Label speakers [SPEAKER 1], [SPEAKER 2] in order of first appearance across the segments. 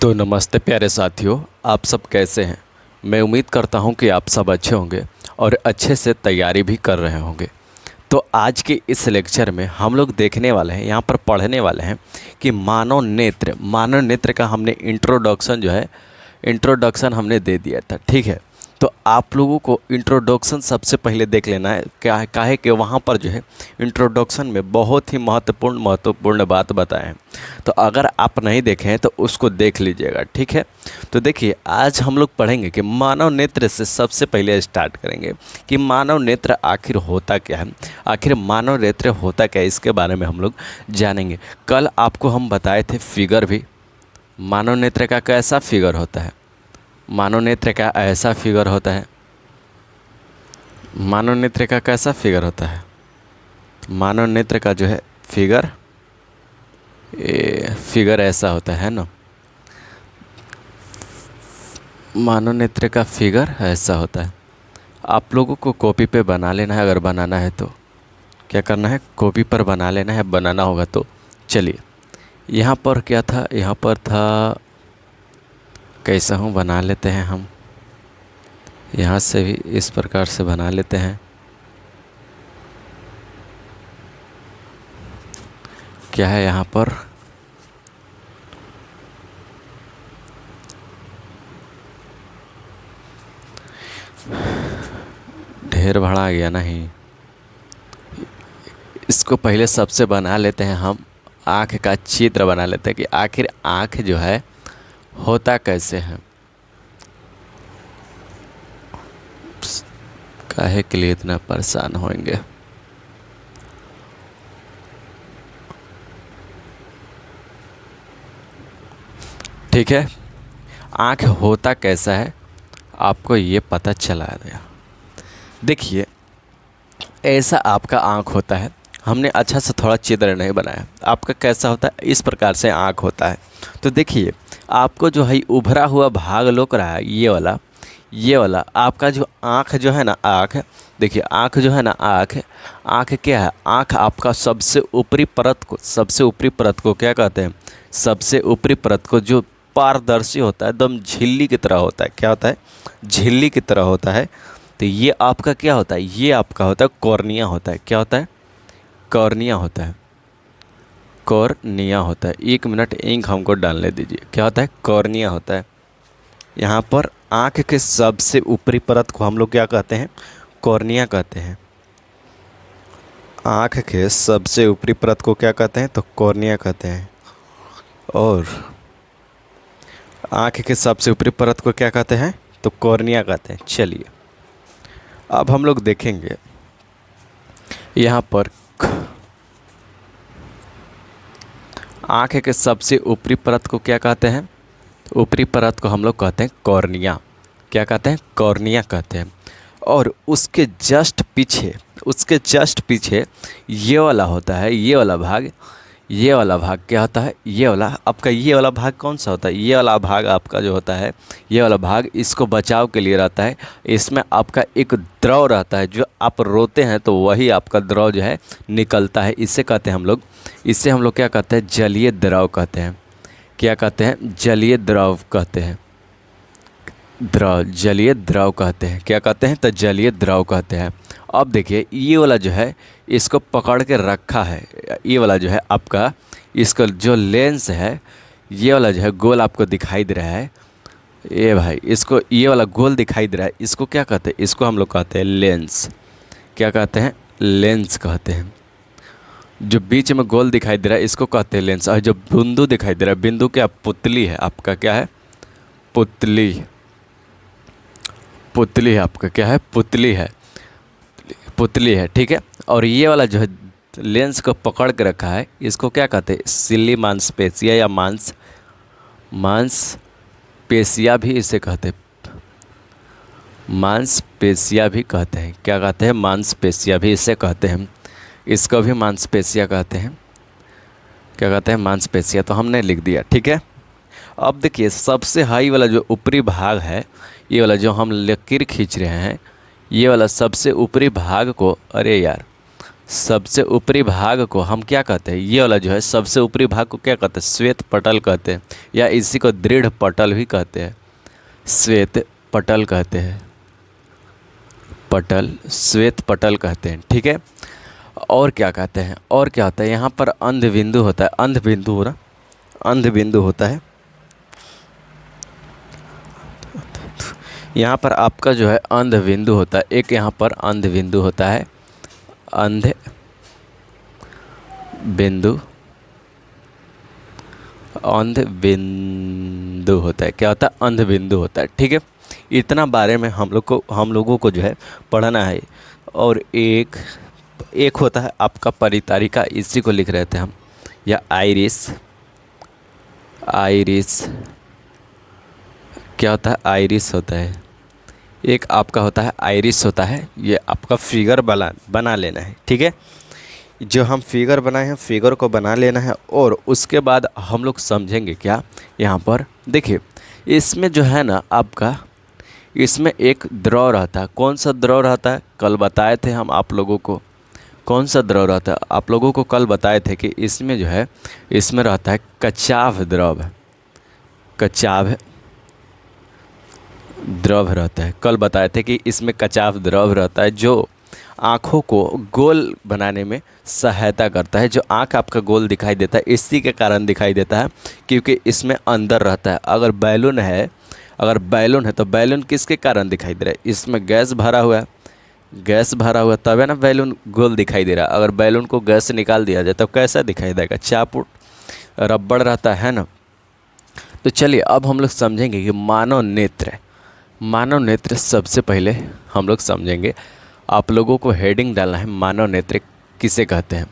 [SPEAKER 1] तो नमस्ते प्यारे साथियों, आप सब कैसे हैं। मैं उम्मीद करता हूं कि आप सब अच्छे होंगे और अच्छे से तैयारी भी कर रहे होंगे। तो आज के इस लेक्चर में हम लोग देखने वाले हैं, यहाँ पर पढ़ने वाले हैं कि मानव नेत्र का हमने इंट्रोडक्शन हमने दे दिया था। ठीक है, तो आप लोगों को इंट्रोडक्शन सबसे पहले देख लेना है। क्या है काहे कि वहाँ पर जो है इंट्रोडक्शन में बहुत ही महत्वपूर्ण बात बताए हैं। तो अगर आप नहीं देखे हैं तो उसको देख लीजिएगा। ठीक है, तो देखिए आज हम लोग पढ़ेंगे कि मानव नेत्र से सबसे पहले स्टार्ट करेंगे कि मानव नेत्र आखिर होता क्या है। आखिर मानव नेत्र होता क्या है, इसके बारे में हम लोग जानेंगे। कल आपको हम बताए थे फिगर भी, मानव नेत्र का कैसा फिगर होता है। मानव नेत्र का ऐसा फिगर होता है। मानव नेत्र का कैसा फिगर होता है। मानव नेत्र का जो है फिगर ऐसा होता है ना। मानव नेत्र का फिगर ऐसा होता है। आप लोगों को कॉपी पे बना लेना है, अगर बनाना है तो क्या करना है, कॉपी पर बना लेना है। बनाना होगा तो चलिए, यहाँ पर क्या था, यहाँ पर था कैसा हूँ बना लेते हैं हम। यहाँ से भी इस प्रकार से बना लेते हैं। क्या है यहाँ पर, ढेर बड़ा आ गया नहीं। इसको पहले सबसे बना लेते हैं हम, आँख का चित्र बना लेते हैं कि आखिर आँख जो है होता कैसे है। काहे के लिए इतना परेशान होंगे। ठीक है, आँख होता कैसा है आपको ये पता चला गया। देखिए ऐसा आपका आँख होता है। हमने अच्छा से थोड़ा चित्र नहीं बनाया। आपका कैसा होता है, इस प्रकार से आँख होता है। तो देखिए आपको जो है उभरा हुआ भाग लोक रहा है, ये वाला आपका जो आँख जो है ना, आँख देखिए, आँख जो है ना, आँख क्या है, आँख आपका सबसे ऊपरी परत को क्या कहते हैं, सबसे ऊपरी परत को जो पारदर्शी होता है, एकदम झिल्ली की तरह होता है। क्या होता है, झिल्ली की तरह होता है। तो ये आपका क्या होता है, ये आपका होता है कॉर्निया होता है। क्या होता है, कॉर्निया होता है। कॉर्निया होता है। एक मिनट इंक हमको डालने दीजिए। क्या होता है, कॉर्निया होता है। यहाँ पर आँख के सबसे ऊपरी परत को हम लोग क्या कहते हैं, कॉर्निया कहते हैं। आँख के सबसे ऊपरी परत को क्या कहते हैं, तो कॉर्निया कहते हैं। और आँख के सबसे ऊपरी परत को क्या कहते हैं, तो कॉर्निया कहते हैं। चलिए अब हम लोग देखेंगे यहाँ पर आँख के सबसे ऊपरी परत को क्या कहते हैं, ऊपरी परत को हम लोग कहते हैं कॉर्निया। क्या कहते हैं, कॉर्निया कहते हैं। और उसके जस्ट पीछे ये वाला होता है, ये वाला भाग क्या होता है, ये वाला भाग कौन सा होता है, ये वाला भाग आपका जो होता है, ये वाला भाग इसको बचाव के लिए रहता है। इसमें आपका एक द्रव रहता है, जो आप रोते हैं तो वही आपका द्रव जो है निकलता है। इसे हम लोग क्या कहते हैं, जलीय द्रव कहते हैं। क्या कहते हैं, जलीय द्रव कहते हैं। जलीय द्रव कहते हैं। क्या कहते हैं, तो जलीय द्रव कहते हैं। अब देखिए ये वाला जो है इसको पकड़ के रखा है। ये वाला जो है आपका, इसका जो लेंस है, ये वाला जो है गोल आपको दिखाई दे रहा है। ये भाई इसको, ये वाला गोल दिखाई दे रहा है, इसको क्या कहते हैं, इसको हम लोग कहते हैं लेंस। क्या कहते हैं, लेंस कहते हैं। जो बीच में गोल दिखाई दे रहा है इसको कहते हैं लेंस। और जो बिंदु दिखाई दे रहा है, बिंदु क्या, पुतली है आपका। क्या है, पुतली है आपका। क्या है, पुतली है। ठीक है, और ये वाला जो है लेंस को पकड़ के रखा है, इसको क्या कहते हैं, सिली मांसपेशिया या मांसपेशिया भी इसे कहते हैं। मांसपेशिया भी कहते हैं। क्या कहते हैं, मांसपेशिया भी इसे कहते हैं। इसको भी मांसपेशिया कहते हैं। क्या कहते हैं, मांसपेशिया। तो हमने लिख दिया। ठीक है, अब देखिए सबसे हाई वाला जो ऊपरी भाग है, ये वाला जो हम लकीर खींच रहे हैं, ये वाला सबसे ऊपरी भाग को, अरे यार सबसे ऊपरी भाग को हम क्या कहते हैं, ये वाला जो है सबसे ऊपरी भाग को क्या कहते हैं, श्वेत पटल कहते हैं, या इसी को दृढ़ पटल भी कहते हैं, श्वेत पटल कहते हैं, पटल श्वेत पटल कहते हैं। ठीक है, और क्या कहते हैं, और क्या होता है, यहाँ पर अंध बिंदु होता है, अंध बिंदु हो ना, अंध बिंदु होता है, यहाँ पर आपका जो है अंध बिंदु होता है, एक यहाँ पर अंध बिंदु होता है, अंध बिंदु, अंध बिंदु होता है, क्या होता है, अंध बिंदु होता है। ठीक है, इतना बारे में हम लोगों को जो है पढ़ना है। और एक होता है आपका परितारिका, इसी को लिख रहे थे हम, या आइरिस, आइरिस क्या होता है, आइरिस होता है, एक आपका होता है आइरिस होता है, ये आपका फिगर बना लेना है। ठीक है, जो हम फिगर बनाए हैं फिगर को बना लेना है, और उसके बाद हम लोग समझेंगे क्या, यहाँ पर देखिए इसमें जो है ना आपका, इसमें एक द्रव रहता है, कौन सा द्रव रहता है, कल बताए थे हम आप लोगों को, कौन सा द्रव रहता है, आप लोगों को कल बताए थे कि इसमें जो है, इसमें रहता है कचाव द्रव, कचाव द्रव रहता है, कल बताए थे कि इसमें कचाव द्रव रहता है, जो आँखों को गोल बनाने में सहायता करता है। जो आँख आपका गोल दिखाई देता है इसी के कारण दिखाई देता है, क्योंकि इसमें अंदर रहता है। अगर बैलून है, अगर बैलून है तो बैलून किसके कारण दिखाई दे रहा है, इसमें गैस भरा हुआ है, गैस भरा हुआ तब है ना बैलून गोल दिखाई दे रहा है। अगर बैलून को गैस से निकाल दिया जाए तो कैसा दिखाई देगा, चापुट रबड़ रहता है ना। तो चलिए अब हम लोग समझेंगे कि मानव नेत्र, मानव नेत्र सबसे पहले हम लोग समझेंगे। आप लोगों को हेडिंग डालना है, मानव नेत्र किसे कहते हैं,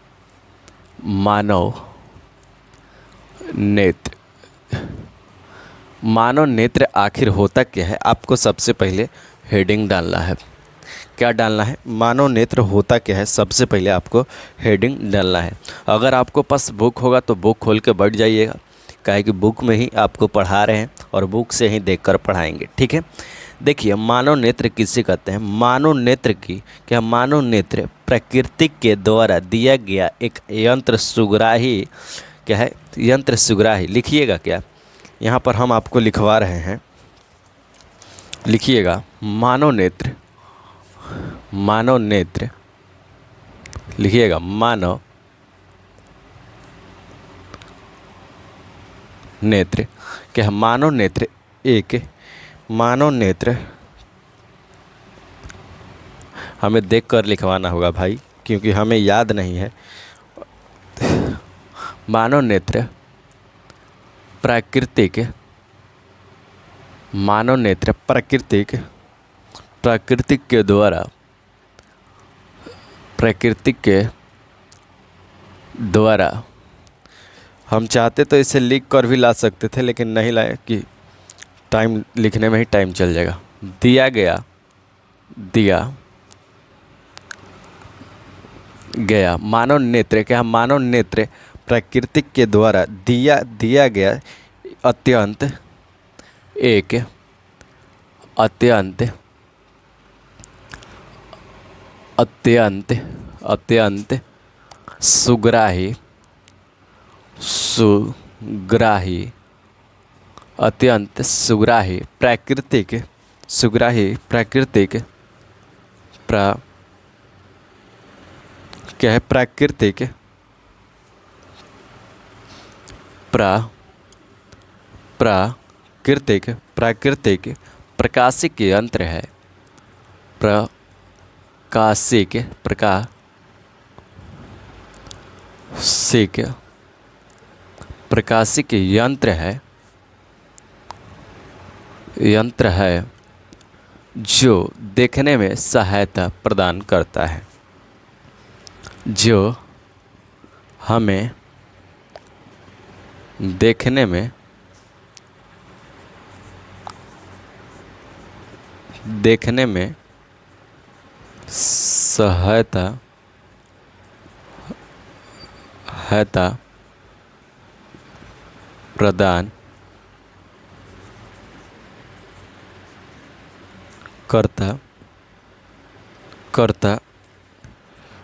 [SPEAKER 1] मानव नेत्र, मानव नेत्र आखिर होता क्या है, आपको सबसे पहले हेडिंग डालना है। क्या डालना है, मानव नेत्र होता क्या है, सबसे पहले आपको हेडिंग डालना है। अगर आपको पास बुक होगा तो बुक खोल के बैठ जाइएगा, काहे कि बुक में ही आपको पढ़ा रहे हैं और बुक से ही देखकर पढ़ाएंगे। ठीक है, देखिए मानव नेत्र किसे कहते हैं, मानव नेत्र की क्या, मानव नेत्र प्रकृति के द्वारा दिया गया एक यंत्र सुग्राही, क्या है, यंत्र सुग्राही, लिखिएगा क्या, यहाँ पर हम आपको लिखवा रहे हैं, लिखिएगा मानव नेत्र, मानव नेत्र लिखिएगा, मानव नेत्र क्या, मानव नेत्र एक, मानव नेत्र हमें देखकर लिखवाना होगा भाई, क्योंकि हमें याद नहीं है। मानव नेत्र प्राकृतिक, मानव नेत्र प्राकृतिक, प्राकृतिक के द्वारा, प्रकृति के द्वारा, हम चाहते तो इसे लिख कर भी ला सकते थे लेकिन नहीं लाए, कि टाइम लिखने में ही टाइम चल जाएगा। दिया गया, दिया गया, मानव नेत्र क्या, मानव नेत्र प्राकृतिक के द्वारा दिया गया अत्यंत, एक अत्यंत, अत्यंत, अत्यंत सुग्राही, सुग्राही, अत्यंत सुग्राही प्राकृतिक, सुग्राही प्राकृतिक, क्या है, प्राकृतिक, प्राकृतिक, प्राकृतिक प्रकाशिक यंत्र है, प्रकाशिक, प्रकाशिक, प्रकाशिक यंत्र है, यंत्र है जो देखने में सहायता प्रदान करता है, जो हमें देखने में, देखने में सहायता प्रदान करता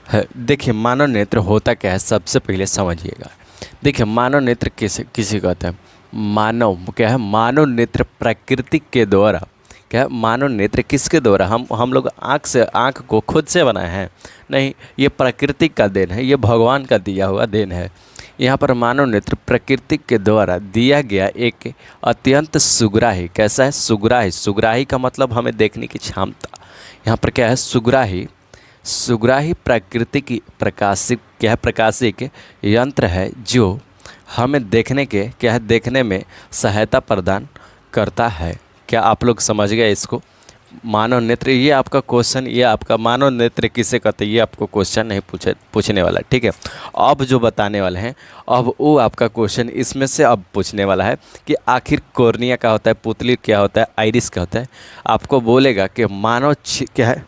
[SPEAKER 1] है। देखिए मानव नेत्र होता क्या है, सबसे पहले समझिएगा। देखिए मानव नेत्र किसे कहते हैं? मानव क्या है? मानव नेत्र प्रकृति के द्वारा क्या है? मानव नेत्र किसके द्वारा? हम लोग आँख को खुद से बनाए हैं? नहीं, ये प्रकृति का देन है, ये भगवान का दिया हुआ देन है। यहाँ पर मानव नेत्र प्रकृति के द्वारा दिया गया एक अत्यंत सुग्राही, कैसा है? सुग्राही। सुग्राही का मतलब हमें देखने की क्षमता। यहाँ पर क्या है? सुग्राही। सुग्राही प्रकृति की प्रकाशिक क्या है? प्रकाशिक यंत्र है जो हमें देखने के क्या है? देखने में सहायता प्रदान करता है। क्या आप लोग समझ गए इसको? मानव नेत्र, ये आपका क्वेश्चन, ये आपका मानव नेत्र किसे कहते हैं, ये आपको क्वेश्चन नहीं पूछने वाला, ठीक है। अब जो बताने वाले हैं, अब वो आपका क्वेश्चन इसमें से अब पूछने वाला है कि आखिर कॉर्निया क्या होता है, पुतली क्या होता है, आइरिस क्या होता है। आपको बोलेगा कि क्या है?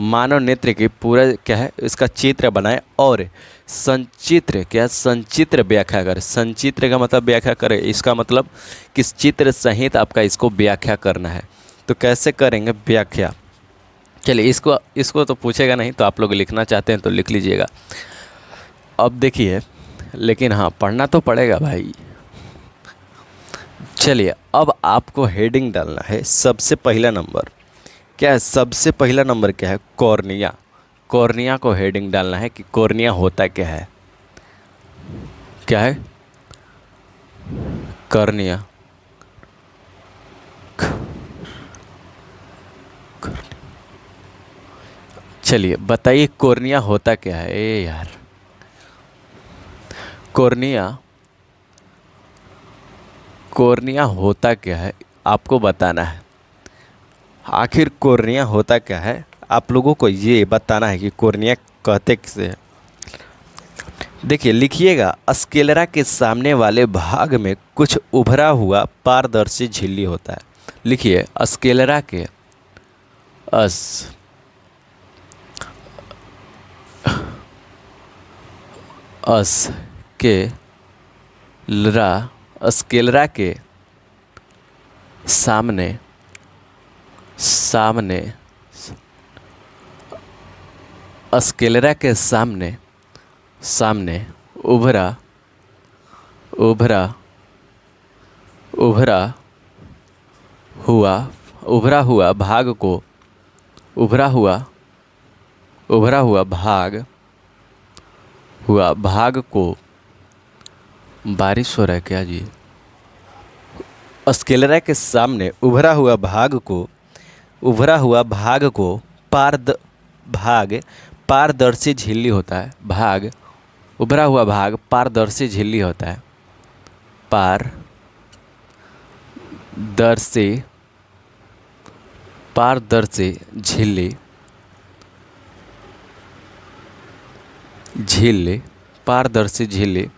[SPEAKER 1] मानव नेत्र की पूरा क्या है? इसका चित्र बनाए और संचित्र क्या है? संचित्र व्याख्या करें। संचित्र का मतलब व्याख्या करें, इसका मतलब किस चित्र सहित आपका इसको व्याख्या करना है। तो कैसे करेंगे व्याख्या? चलिए इसको तो पूछेगा नहीं, तो आप लोग लिखना चाहते हैं तो लिख लीजिएगा। अब देखिए, लेकिन हाँ पढ़ना तो पड़ेगा भाई। चलिए अब आपको हेडिंग डालना है। सबसे पहला नंबर क्या है? सबसे पहला नंबर क्या है? कॉर्निया। कॉर्निया को हेडिंग डालना है कि कॉर्निया होता क्या है। क्या है? कॉर्निया। चलिए बताइए कॉर्निया होता क्या है? ए यार, कॉर्निया कॉर्निया होता क्या है आपको बताना है। आखिर कॉर्निया होता क्या है, आप लोगों को ये बताना है कि कॉर्निया कहते किसे हैं। देखिए लिखिएगा, स्क्लेरा के सामने वाले भाग में कुछ उभरा हुआ पारदर्शी झिल्ली होता है। लिखिए स्क्लेरा के स्क्लेरा के सामने स्क्लेरा के सामने उभरा हुआ भाग को भाग को बारिश हो रहा है क्या जी? स्क्लेरा के सामने उभरा हुआ भाग को पारदर्शी झिल्ली होता है। उभरा हुआ भाग पारदर्शी झिल्ली होता है। पारदर्शी झिल्ली पारदर्शी झिल्ली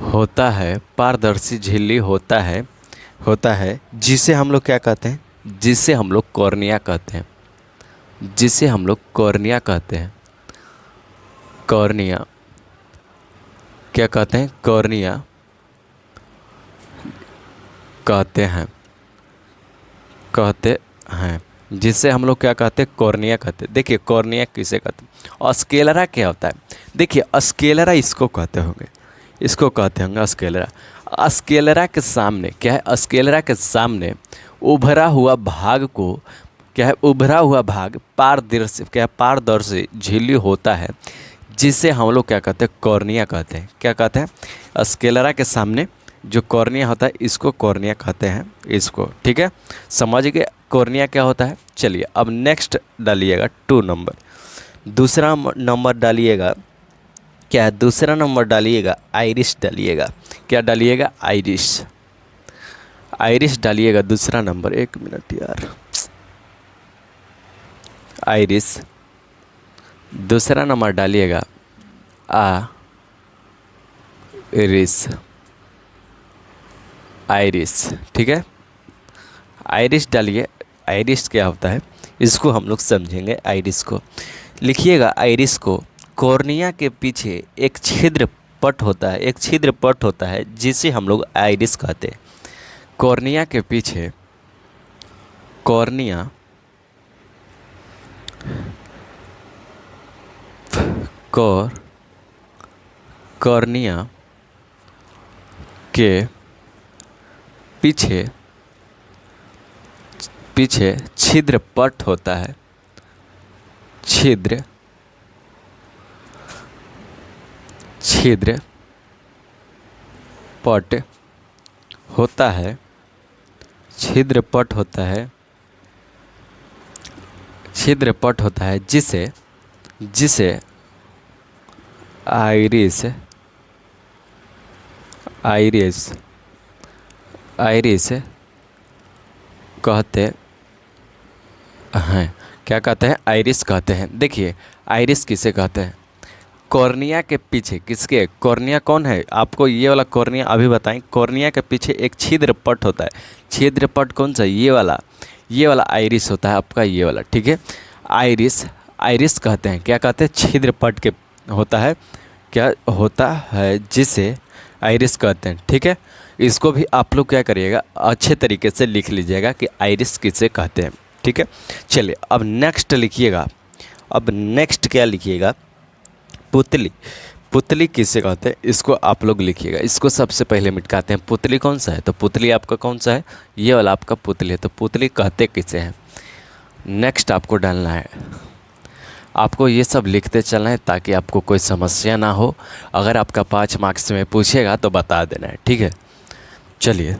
[SPEAKER 1] होता है। पारदर्शी झिल्ली होता है जिसे हम लोग क्या कहते हैं? जिसे हम लोग कॉर्निया कहते हैं। कॉर्निया क्या कहते हैं? कॉर्निया कहते हैं जिसे हम लोग क्या कहते हैं? कॉर्निया कहते हैं। देखिए कॉर्निया किसे कहते हैं? स्क्लेरा क्या होता है? देखिए स्क्लेरा इसको कहते होंगे स्क्लेरा। स्क्लेरा के सामने क्या है? स्क्लेरा के सामने उभरा हुआ भाग को क्या है? उभरा हुआ भाग पारदर्शी झिल्ली होता है जिसे हम लोग क्या कहते हैं? कॉर्निया कहते हैं। क्या कहते हैं? स्क्लेरा के सामने जो कॉर्निया होता है इसको कॉर्निया कहते हैं इसको, ठीक है। समझ गए कॉर्निया क्या होता है? चलिए अब नेक्स्ट डालिएगा 2 नंबर। दूसरा नंबर डालिएगा क्या है? दूसरा नंबर डालिएगा आइरिस डालिएगा। क्या डालिएगा? आइरिस डालिएगा दूसरा नंबर। 1 मिनट यार। आइरिस दूसरा नंबर डालिएगा आइरिस, ठीक है। आइरिस डालिए। आइरिस क्या होता है इसको हम लोग समझेंगे। आइरिस को लिखिएगा। आइरिस को कॉर्निया के पीछे एक छिद्र पट होता है जिसे हम लोग आइरिस कहते हैं। कॉर्निया के कॉर कॉर्निया के पीछे पीछे छिद्र पट होता है। छिद्र छिद्र पट होता है। छिद्र पट होता है। छिद्र पट होता है जिसे जिसे आइरिस आइरिस आइरिस कहते हैं। क्या कहते हैं? आइरिस कहते हैं। देखिए, आइरिस किसे कहते हैं? कॉर्निया के पीछे, किसके? कॉर्निया कौन है? आपको ये वाला कॉर्निया अभी बताएं। कॉर्निया के पीछे एक छिद्र पट होता है। छिद्र पट कौन सा? ये वाला आइरिस होता है आपका, ये वाला। ठीक है, आइरिस आइरिस कहते हैं। क्या कहते हैं? छिद्र पट के होता है। क्या होता है? जिसे आइरिस कहते हैं। ठीक है, इसको भी आप लोग क्या करिएगा, अच्छे तरीके से लिख लीजिएगा कि आइरिस किसे कहते हैं। ठीक है, चलिए अब नेक्स्ट लिखिएगा। अब नेक्स्ट क्या लिखिएगा? पुतली। पुतली किसे कहते हैं, इसको आप लोग लिखिएगा। इसको सबसे पहले मिटकाते हैं। पुतली कौन सा है? तो पुतली आपका कौन सा है? ये वाला आपका पुतली है। तो पुतली कहते किसे हैं? नेक्स्ट आपको डालना है। आपको ये सब लिखते चलना है ताकि आपको कोई समस्या ना हो। अगर आपका 5 मार्क्स में पूछेगा तो बता देना है। ठीक है, चलिए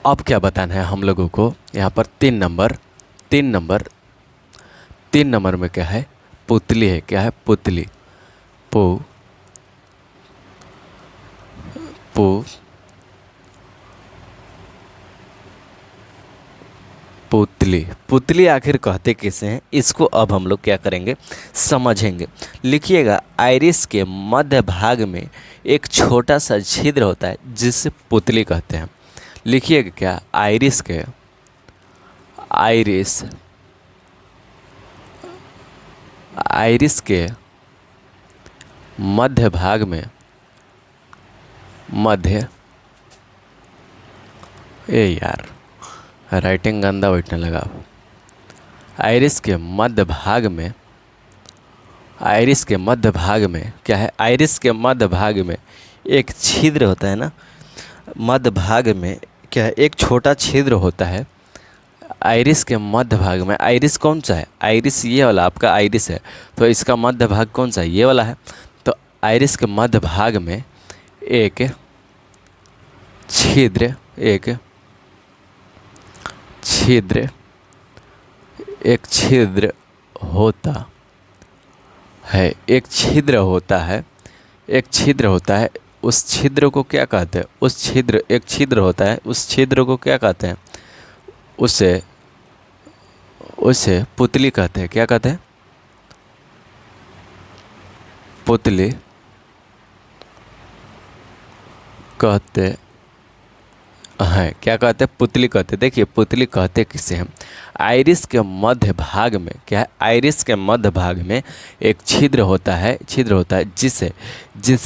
[SPEAKER 1] अब क्या बताना है हम लोगों को। यहाँ पर 3 नंबर में क्या है? पुतली है। क्या है? पुतली। पु पु पुतली। पुतली आखिर कहते किसे हैं, इसको अब हम लोग क्या करेंगे, समझेंगे। लिखिएगा, आइरिस के मध्य भाग में एक छोटा सा छिद्र होता है जिसे पुतली कहते हैं। लिखिएगा क्या? आइरिस के मध्य भाग में यार राइटिंग गंदा बैठने लगा। आइरिस के मध्य भाग में क्या है? आइरिस के मध्य भाग में एक छिद्र होता है ना। मध्य भाग में क्या है? एक छोटा छिद्र होता है। आइरिस के मध्य भाग में, आइरिस कौन सा है? आइरिस ये वाला आपका आइरिस है। तो इसका मध्य भाग कौन सा है? ये वाला है। तो आइरिस के मध्य भाग में एक छिद्र होता है। एक छिद्र होता है। उस छिद्र को क्या कहते हैं? एक छिद्र होता है। उस छिद्र को क्या कहते हैं? उसे पुतली कहते हैं। क्या कहते हैं? पुतली कहते हैं। क्या कहते हैं? पुतली कहते हैं। देखिए, पुतली कहते किसे हैं? आइरिस के मध्य भाग में क्या है? आइरिस के मध्य भाग में एक छिद्र होता है जिसे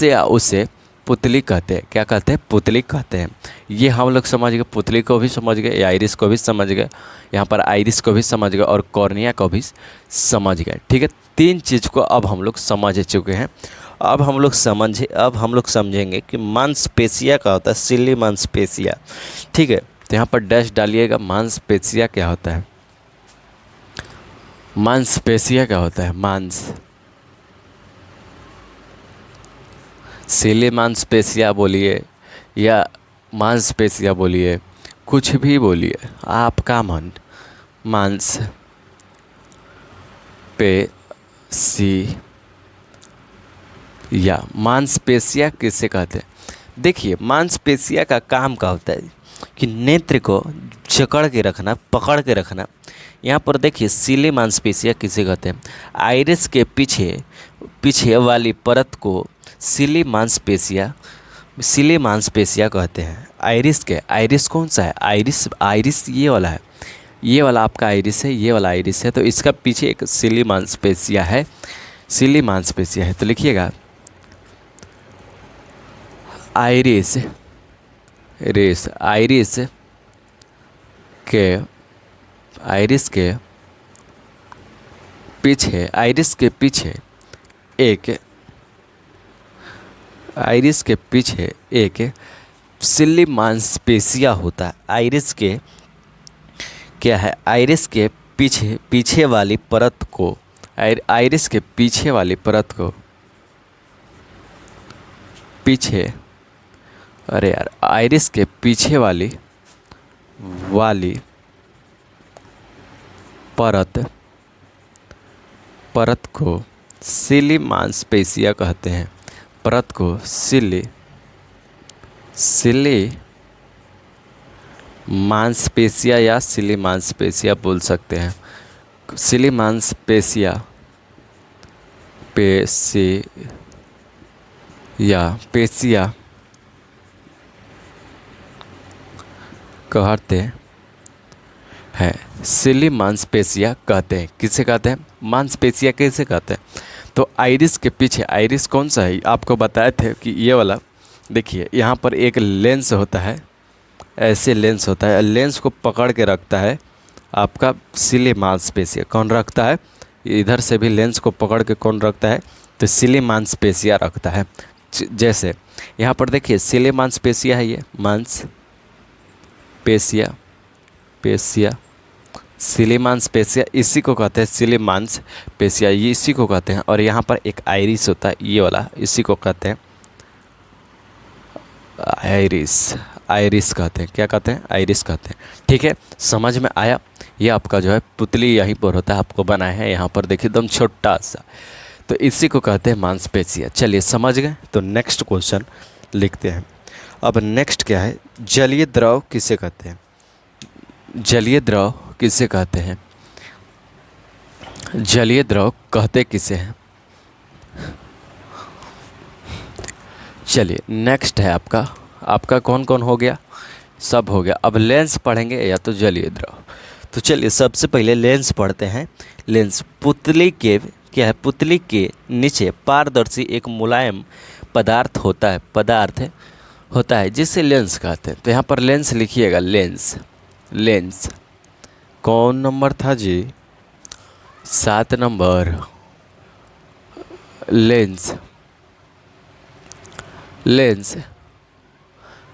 [SPEAKER 1] या उसे पुतली कहते हैं। क्या कहते हैं? पुतली कहते हैं। ये हम लोग समझ गए। पुतली को भी समझ गए, आइरिस को भी समझ गए, यहाँ पर आइरिस को भी समझ गए और कॉर्निया को भी समझ गए। ठीक है, 3 चीज़ को अब हम लोग समझ चुके हैं। अब हम लोग समझेंगे कि मांसपेशिया क्या होता है। सिली मांसपेशिया। ठीक है, तो यहाँ पर डैश डालिएगा। मांसपेशिया क्या होता है? मांसपेशिया क्या होता है? सिली मांसपेशिया बोलिए या मांसपेशिया बोलिए, कुछ भी बोलिए, आपका मन। मांसपेशिया किसे कहते हैं? देखिए, मांसपेशिया का काम क्या होता है कि नेत्र को जकड़ के रखना, पकड़ के रखना। यहाँ पर देखिए, सिली मांसपेशिया किसे कहते हैं? आइरिस के पीछे वाली परत को सिली मांसपेशिया कहते हैं। आइरिस कौन सा है? आइरिस ये वाला है। ये वाला आपका आइरिस है, ये वाला आइरिस है। तो इसका पीछे एक सिली मांसपेशिया है। तो लिखिएगा, आइरिस के पीछे एक आइरिस के पीछे एक सिली मांसपेशिया होता है। आइरिस के क्या है, आइरिस के पीछे पीछे वाली परत को आइरिस के पीछे वाली परत को पीछे अरे यार आइरिस के पीछे वाली परत को सिली मांसपेशिया कहते हैं। परत को सिली मांसपेशिया या सिली मांसपेशिया बोल सकते हैं। सिली मांसपेशिया पेशिया कहते हैं। सिली मांसपेशिया कहते हैं। किसे कहते हैं? मांसपेशिया कैसे कहते हैं? तो आइरिस के पीछे, आइरिस कौन सा है आपको बताए थे कि ये वाला देखिए, यहाँ पर एक लेंस होता है, ऐसे लेंस होता है, लेंस को पकड़ के रखता है आपका सिली मांसपेशिया। कौन रखता है? इधर से भी लेंस को पकड़ के कौन रखता है? तो सिली मांसपेशिया रखता है। जैसे यहाँ पर देखिए सिली मांसपेशिया है, ये पेशिया सिली मांसपेशिया, इसी को कहते हैं सिली मांसपेशिया, ये इसी को कहते हैं। और यहाँ पर एक आइरिस होता है, ये वाला, इसी को कहते हैं आइरिस कहते हैं। क्या कहते हैं? आइरिस कहते हैं। ठीक है, समझ में आया? ये आपका जो है पुतली यहीं पर होता है, आपको बनाया है यहाँ पर देखिए एकदम छोटा सा, तो इसी को कहते हैं मांसपेशिया। चलिए समझ गए, तो नेक्स्ट क्वेश्चन लिखते हैं। अब नेक्स्ट क्या है? जलीय द्रव किसे कहते हैं? जलीय द्रव किसे कहते हैं? जलीय द्रव कहते किसे हैं? चलिए नेक्स्ट है आपका कौन कौन हो गया? सब हो गया। अब लेंस पढ़ेंगे या तो जलीय द्रव। तो चलिए सबसे पहले लेंस पढ़ते हैं। लेंस पुतली के क्या है? पुतली के नीचे पारदर्शी एक मुलायम पदार्थ होता है जिसे लेंस कहते हैं। तो यहाँ पर लेंस लिखिएगा, लेंस कौन नंबर था जी? 7 नंबर। लेंस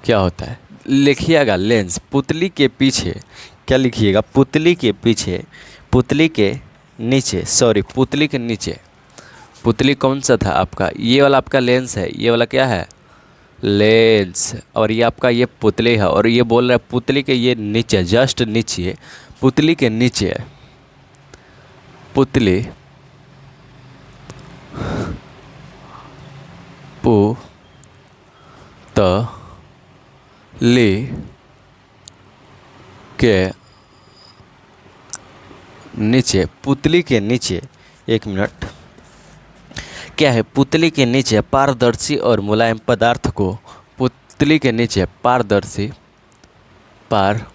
[SPEAKER 1] क्या होता है? लिखिएगा लेंस पुतली के पीछे, क्या लिखिएगा? पुतली के नीचे। पुतली कौन सा था आपका? ये वाला आपका लेंस है, ये वाला क्या है? लेंस। और ये आपका ये पुतली है, और ये बोल रहा है पुतली के ये नीचे, जस्ट नीचे, पुतली के नीचे, पुतली पुतली के नीचे, एक मिनट, क्या है? पुतली के नीचे पारदर्शी और मुलायम पदार्थ को, पुतली के नीचे पारदर्शी और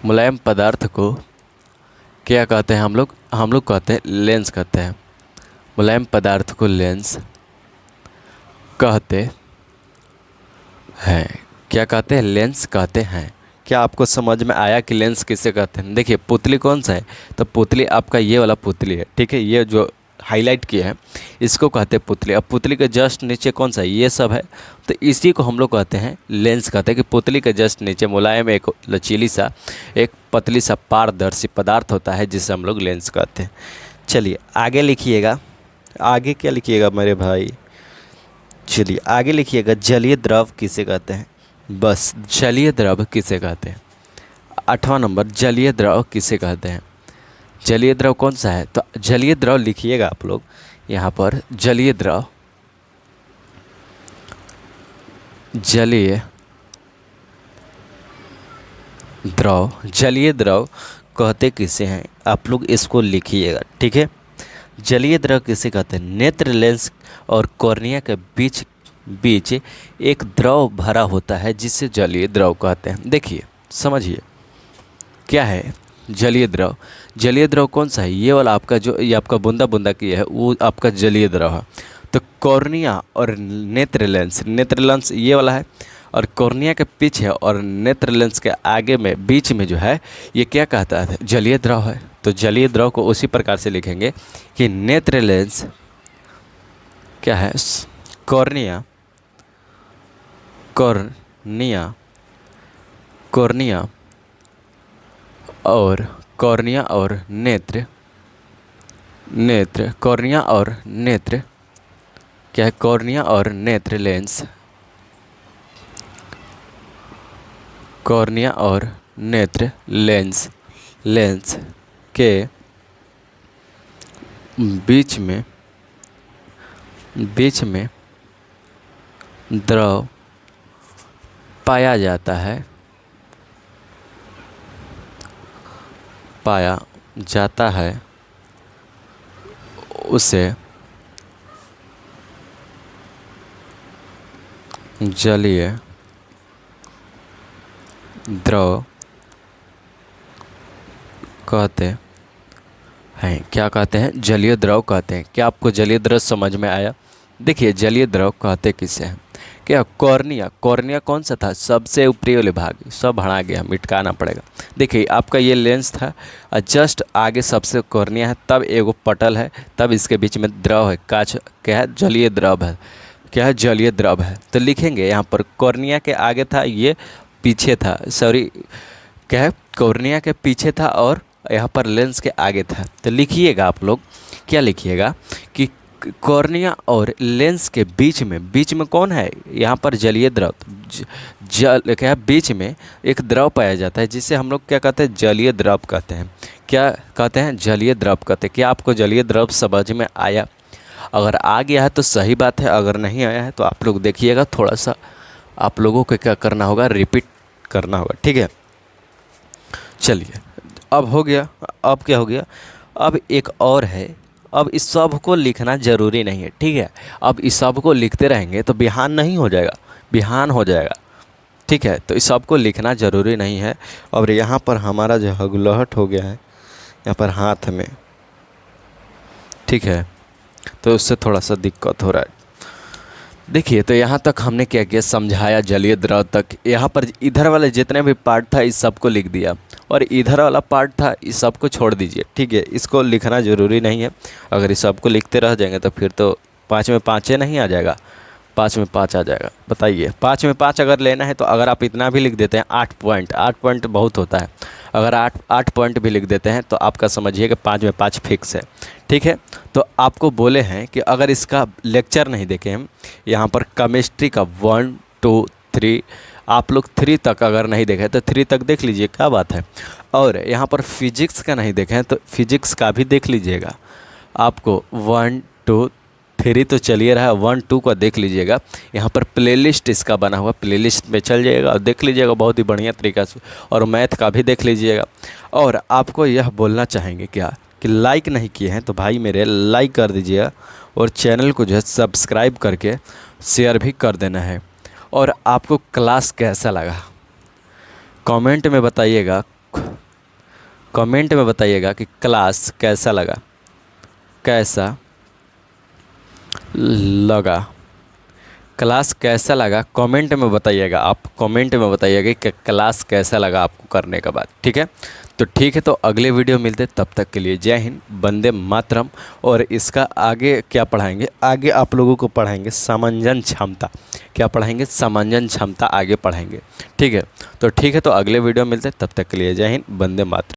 [SPEAKER 1] मुलायम पदार्थ को क्या कहते हैं? हम लोग कहते हैं लेंस कहते हैं। मुलायम पदार्थ को लेंस कहते हैं। क्या कहते हैं? लेंस कहते हैं। क्या आपको समझ में आया कि लेंस किसे कहते हैं? देखिए पुतली कौन सा है? तो पुतली आपका ये वाला पुतली है, ठीक है, ये जो हाईलाइट किया है इसको कहते हैं पुतली। अब पुतली के जस्ट नीचे कौन सा? ये सब है, तो इसी को हम लोग कहते हैं लेंस कहते हैं। कि पुतली के जस्ट नीचे मुलायम एक लचीली सा, एक पतली सा पारदर्शी पदार्थ होता है जिसे हम लोग लेंस कहते हैं। चलिए आगे लिखिएगा। आगे क्या लिखिएगा मेरे भाई? चलिए आगे लिखिएगा, जलीय द्रव किसे कहते हैं? बस जलीय द्रव किसे कहते हैं? 8वां नंबर, जलीय द्रव किसे कहते हैं? जलीय द्रव कौन सा है? तो जलीय द्रव लिखिएगा आप लोग यहाँ पर, जलीय द्रव कहते किसे हैं? आप लोग इसको लिखिएगा, ठीक है। जलीय द्रव किसे कहते हैं? नेत्र, लेंस और कॉर्निया के बीच एक द्रव भरा होता है जिसे जलीय द्रव कहते हैं। देखिए समझिए क्या है, जलीय द्रव। जलीय द्रव कौन सा है? ये वाला आपका जो ये आपका बूंदा बूंदा की है वो आपका जलीय द्रव है। तो कॉर्निया और नेत्र लेंस, नेत्र लेंस ये वाला है, और कॉर्निया के पीछे और नेत्र लेंस के आगे में बीच में जो है ये क्या कहता है? जलीय द्रव है। तो जलीय द्रव को उसी प्रकार से लिखेंगे कि नेत्र लेंस क्या है? कॉर्निया, कॉर्निया, कॉर्निया और कॉर्निया और नेत्र, नेत्र, कॉर्निया और नेत्र क्या है? कॉर्निया और नेत्र लेंस, कॉर्निया और नेत्र लेंस, लेंस के बीच में द्रव पाया जाता है, पाया जाता है, उसे जलीय द्रव कहते हैं। क्या कहते हैं? जलीय द्रव कहते हैं। क्या आपको जलीय द्रव समझ में आया? देखिए जलीय द्रव कहते किसे हैं? क्या कॉर्निया, कॉर्निया कौन सा था? सबसे ऊपरी वाले भाग, सब हटा गया, मिटकाना पड़ेगा। देखिए आपका ये लेंस था और जस्ट आगे सबसे कॉर्निया है, तब एगो पटल है, तब इसके बीच में द्रव है, कांच क्या है? जलीय द्रव है। क्या है? जलीय द्रव है। तो लिखेंगे यहाँ पर कॉर्निया के आगे था, ये पीछे था, सॉरी क्या है? कॉर्निया के पीछे था और यहाँ पर लेंस के आगे था। तो लिखिएगा आप लोग, क्या लिखिएगा कि कॉर्निया और लेंस के बीच में कौन है? यहाँ पर जलीय द्रव। जल क्या है? बीच में एक द्रव पाया जाता है जिसे हम लोग क्या कहते हैं? जलीय द्रव कहते हैं। क्या कहते हैं? जलीय द्रव कहते हैं। क्या आपको जलीय द्रव समझ में आया? अगर आ गया है तो सही बात है, अगर नहीं आया है तो आप लोग देखिएगा, थोड़ा सा आप लोगों को क्या करना होगा? रिपीट करना होगा, ठीक है। चलिए अब हो गया। अब क्या हो गया? अब एक और है। अब इस सब को लिखना ज़रूरी नहीं है, ठीक है। अब इस सब को लिखते रहेंगे तो बिहान नहीं हो जाएगा, बिहान हो जाएगा, ठीक है। तो इस सब को लिखना ज़रूरी नहीं है। और यहाँ पर हमारा जो हगुलहट हो गया है यहाँ पर हाथ में, ठीक है, तो उससे थोड़ा सा दिक्कत हो रहा है। देखिए तो यहाँ तक हमने क्या किया? समझाया जलीय द्रव तक। यहाँ पर इधर वाले जितने भी पार्ट था इस सब को लिख दिया, और इधर वाला पार्ट था इस सब को छोड़ दीजिए, ठीक है। इसको लिखना ज़रूरी नहीं है। अगर इस सब को लिखते रह जाएंगे तो फिर तो 5 में 5 नहीं आ जाएगा, 5 में 5 आ जाएगा। बताइए 5 में 5 अगर लेना है तो अगर आप इतना भी लिख देते हैं 8 पॉइंट, 8 पॉइंट बहुत होता है। अगर 8 पॉइंट भी लिख देते हैं तो आपका समझिए कि 5 में 5 फिक्स है, ठीक है। तो आपको बोले हैं कि अगर इसका लेक्चर नहीं देखें हम, यहाँ पर केमिस्ट्री का 1 2 3 आप लोग 3 तक अगर नहीं देखें तो 3 तक देख लीजिए, क्या बात है। और यहाँ पर फिजिक्स का नहीं देखें तो फिजिक्स का भी देख लीजिएगा। आपको 1 2 3 तो चलिए रहा है, 1 2 का देख लीजिएगा। यहाँ पर प्लेलिस्ट इसका बना हुआ, प्लेलिस्ट में चल जाइएगा और देख लीजिएगा बहुत ही बढ़िया तरीक़ा से। और मैथ का भी देख लीजिएगा। और आपको यह बोलना चाहेंगे क्या कि लाइक नहीं किए हैं तो भाई मेरे लाइक कर दीजिएगा, और चैनल को जो है सब्सक्राइब करके शेयर भी कर देना है। और आपको क्लास कैसा लगा कमेंट में बताइएगा, कमेंट में बताइएगा कि क्लास कैसा लगा, कैसा लगा, क्लास कैसा लगा कमेंट में बताइएगा। आप कमेंट में बताइएगा कि क्लास कैसा लगा आपको करने के बाद, ठीक है। तो ठीक है, तो अगले वीडियो मिलते, तब तक के लिए जय हिंद, वंदे मातरम। और इसका आगे क्या पढ़ाएंगे? आगे आप लोगों को पढ़ाएंगे समंजन क्षमता। क्या पढ़ाएंगे? समंजन क्षमता आगे पढ़ाएंगे, ठीक है। तो ठीक है, तो अगले वीडियो मिलते, तब तक के लिए जय हिंद, वंदे मातरम।